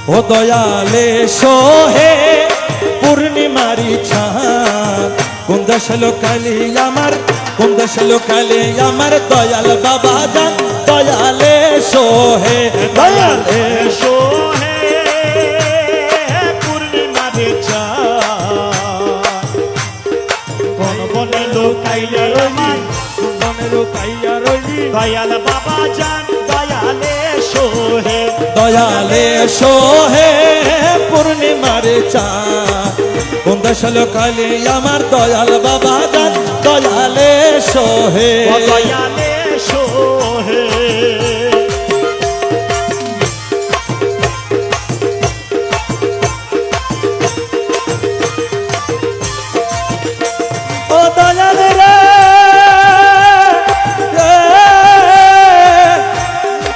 ও দয়ালে সোহে পূর্ণিমারি চাঁদ কোন দেশ লোকালি আমার কোন দেশ লোকালি আমার দয়াল বাবা জান দয়ালে সোহে দয়ালে সোহে পূর্ণিমারে চাঁদ কোন বনে লুকাইয়া রইলি বনে লুকাইয়া রইলি দয়াল বাবা জান দয়ালে সোহে দয়ালে সোহে পূর্ণিমারে চাঁদ কোন দেশ লোকালি আমার দয়াল বাবা জান দয়ালে সোহে দয়ালে সোহে ও দয়াল রে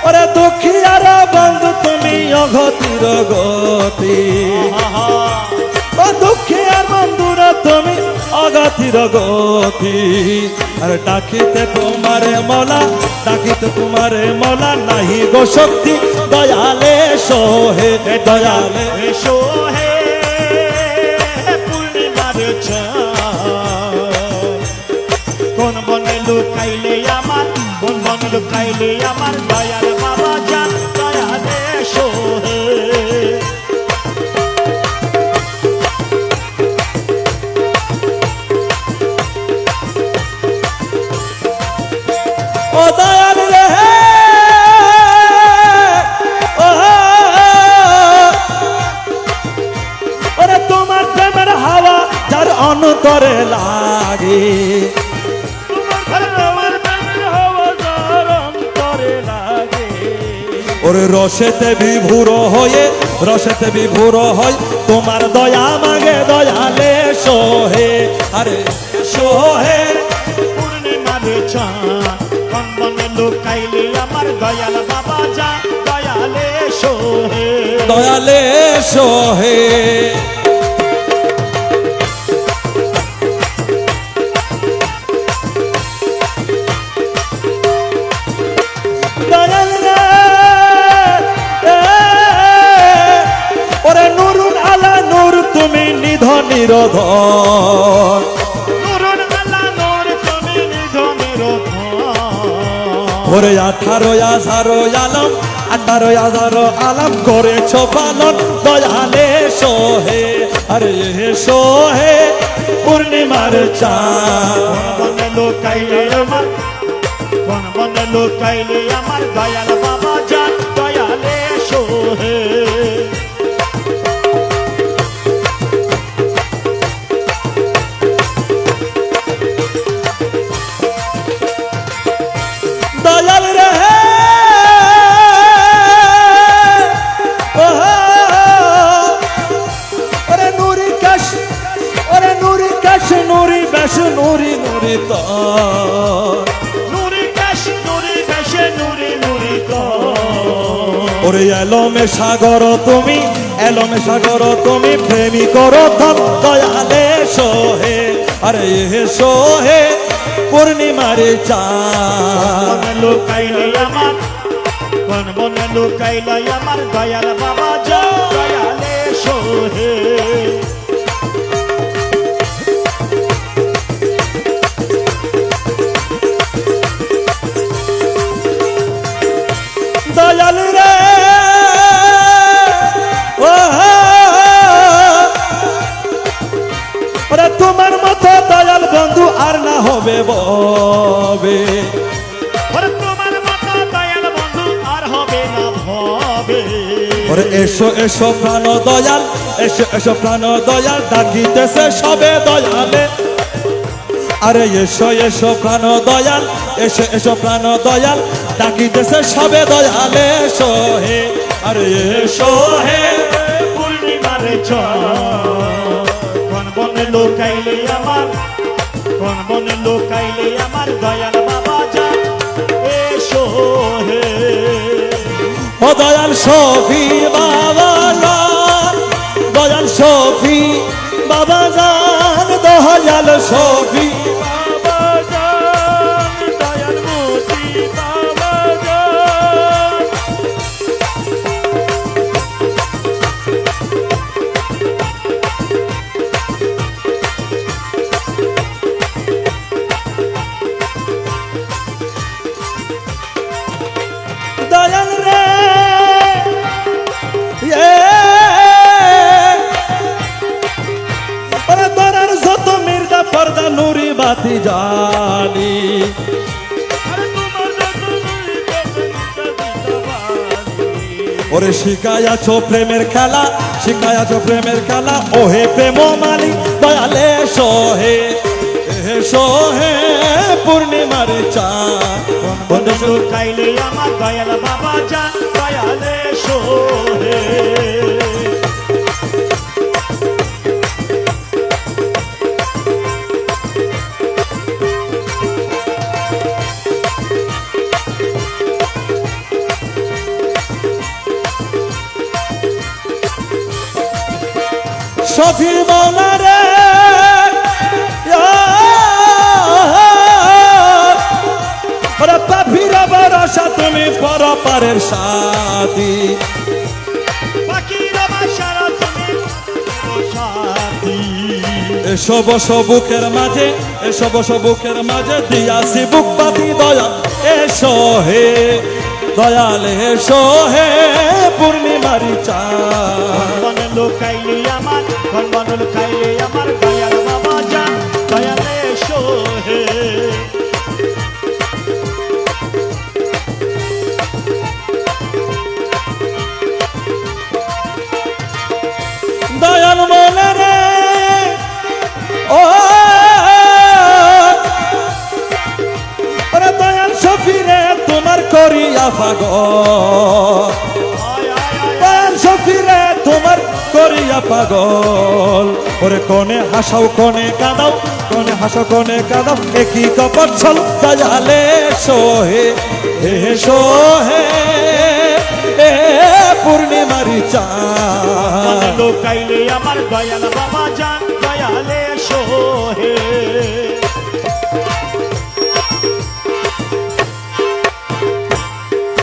ওরে দুঃখিয়ার বন্ধু তুমি অগতির গতি ও দুঃখিয়ার বন্ধুরা তুমি অগতির গতি আর ডাকিতে তোমারে মলা ডাকিতে তোমারে মলা নাহি গো শক্তি দয়ালে সোহে দয়ালে সোহে পূর্ণিমারে চাঁদ কোন বনে লুকাইলে আমার কোন বনে লুকাইলে আমার দয়াল বাবা জান দয়ালে সোহে ও দয়াল রে ওরে তোমার প্রেমের হাওয়া যার অন্তরে লাগে আমার প্রেমের হাওয়া যার অন্তরে লাগে ওরে রসেতে বিভোর হয় তোমার দয়া মাগে দয়ালে সোহে আরে সোহে পূর্ণিমারে চাঁদ কোন বনে লুকাইলে আমার দয়াল বাবা জান দয়ালে সোহে দয়ালে সোহে দয়াল রে ওরে নুরুন আলা নূর তুমি নিধন নিরোধন নুরুন আল্লাহ নূর তুমি নিধনের ওরে 18,000 আলম করেছ পালন দয়ালে সোহে আরে সোহে পূর্ণিমার চাঁদ বনে লুকাইলে আমার কোন বনে লুকাইলে আমার দয়াল বাবা জান দয়ালে সোহে দয়াল রে ওরে নুরি কাশ নুরি বেশ নুরি তো নুরি কাশ নুরি বেশে নুরি নুরি তো ওরে এলমে সাগর তুমি প্রেমী করো ধন দয়ালে সোহে আরে সোহে পূর্ণিমারে চাঁদ বনে লুকাইলে আমার কোন বনে লুকাইলে আমার দয়াল বাবা জান দয়ালে সোহে দয়াল রে ওরে তোমার মতো দয়াল বন্ধু আর না হবে ববে ওরে তোমার মতো দয়াল বন্ধু আর হবে না ভবে ওরে এসো প্রাণ দয়াল এসো প্রাণ দয়াল ডাকিতেছে সবে দয়ালে আরে এসো প্রাণ দয়াল এসো প্রাণ দয়াল ডাকিতেছে সবে দয়ালে সোহে আরে সোহে পূর্ণিমারে চাঁদ কোন বনে লুকাইলে আমার কোন বনে লুকাইলে আমার দয়াল বাবা জান এসো হে ও দয়াল শফি বাবা জান দয়াল শফি বাবা জান দয়াল শফি বাবা জান দয়াল মুতি বাবা জান ওরে শিখায়াছ প্রেমের খেলা, শিখায়াছ প্রেমের খেলা, ওহে প্রেম মালিক দয়ালে সোহে, হে সোহে পূর্ণিমার চাঁদ। বন্ধু লুকাইলে আমার দয়াল বাবা জান দয়ালে সোহে। সফি মৌলা রে ওরে পাপিরা ভরসা তুমি পরপারের সাথী, পাখিরা বাসারা তুমি সাথী। এসো বসো বুকের মাঝে, এসো বসো বুকের মাঝে দিয়াছি বুক পাতি দয়াল এসো হে, দয়াল এসো হে পূর্ণিমারি চাঁদ। বন্ধু লুকাইলে আমার, বন্ধু লুকাইলে আমার দয়াল বাবা জান দয়ালে সোহে। দয়াল মনে রে ও ওরে দয়াল সফিরে তোমার করিয়া পাগল, দয়াল সফিরে তোমার করিয়া পাগল। ওরে কোনে হাসাও কোনে কাঁদাও, কোনে হাসো কোনে কাঁদাও, একই কপট ছল দয়ালে সোহে, হে সোহে এ পূর্ণিমারি চাঁদ। লুকাইলে আমার দয়াল বাবা জান দয়ালে সোহে।